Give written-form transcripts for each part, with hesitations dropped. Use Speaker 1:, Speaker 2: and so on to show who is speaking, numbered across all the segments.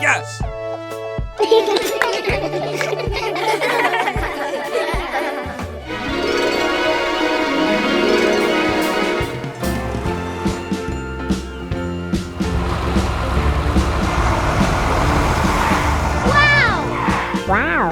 Speaker 1: Yes!
Speaker 2: Wow!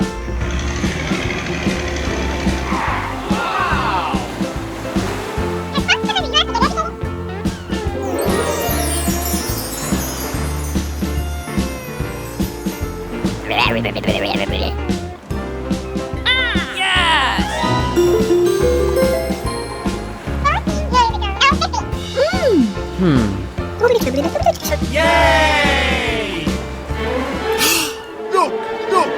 Speaker 1: Yay! Look! Look!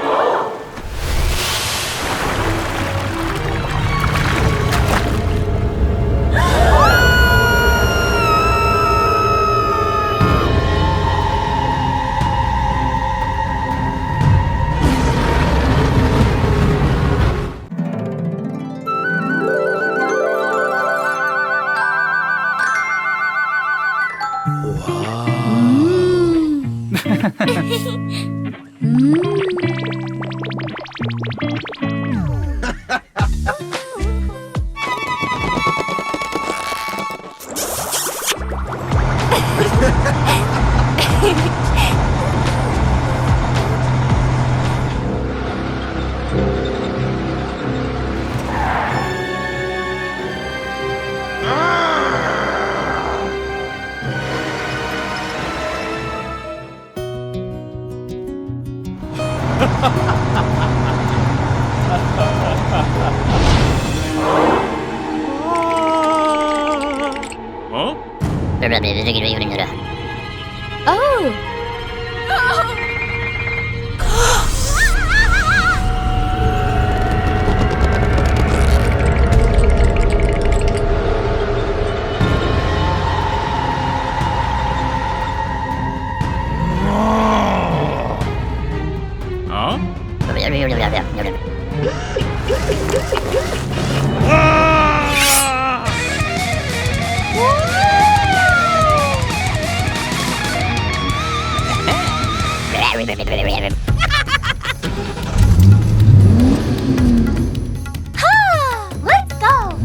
Speaker 1: Huh? Huh?
Speaker 2: Let's go!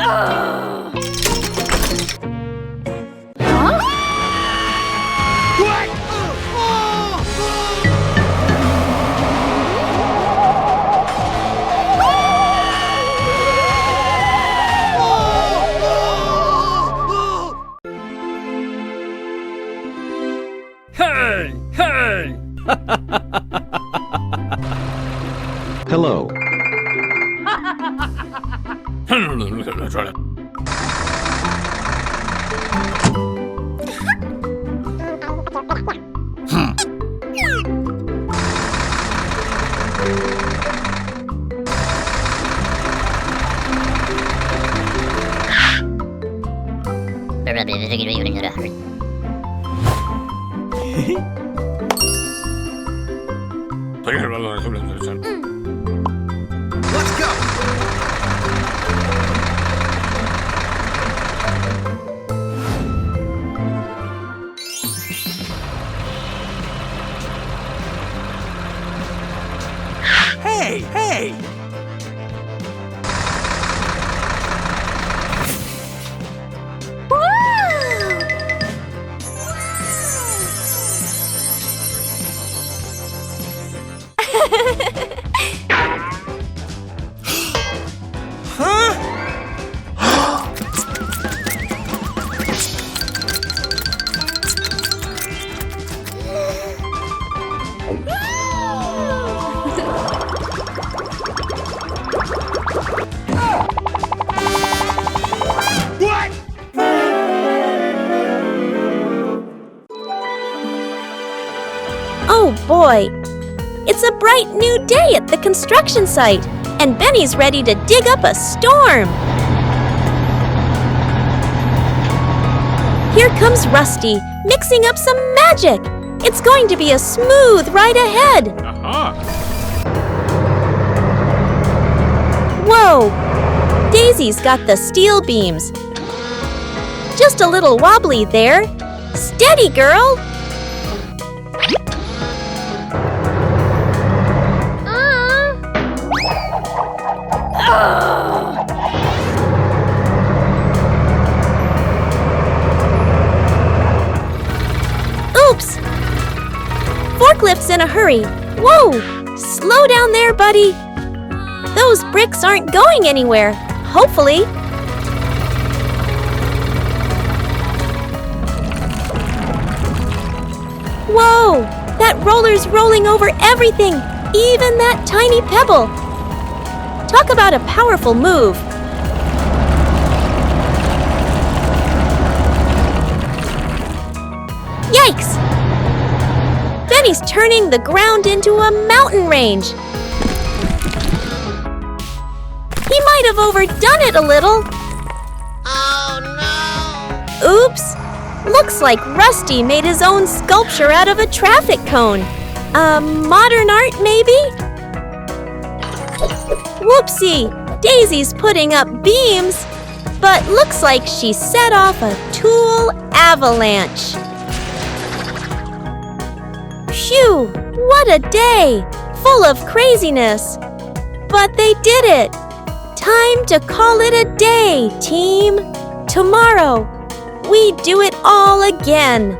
Speaker 1: Hey! Hey!
Speaker 3: Hello.
Speaker 4: Let's go! Hey! Hey! What?
Speaker 5: Oh boy! It's a bright new day at the construction site, and Benny's ready to dig up a storm. Here comes Rusty, mixing up some magic. It's going to be a smooth ride ahead.
Speaker 1: Aha!
Speaker 5: Whoa! Daisy's got the steel beams. Just a little wobbly there. Steady, girl! Oops! Forklift's in a hurry. Whoa! Slow down there, buddy. Those bricks aren't going anywhere, hopefully. Whoa! That roller's rolling over everything, even that tiny pebble. Talk about a powerful move. Yikes! Benny's turning the ground into a mountain range. He might have overdone it a little.
Speaker 2: Oh no!
Speaker 5: Oops! Looks like Rusty made his own sculpture out of a traffic cone. Modern art, maybe? Whoopsie! Daisy's putting up beams, but looks like she set off a tool avalanche. Phew! What a day! Full of craziness. But they did it! Time to call it a day, team! Tomorrow, we do it all again!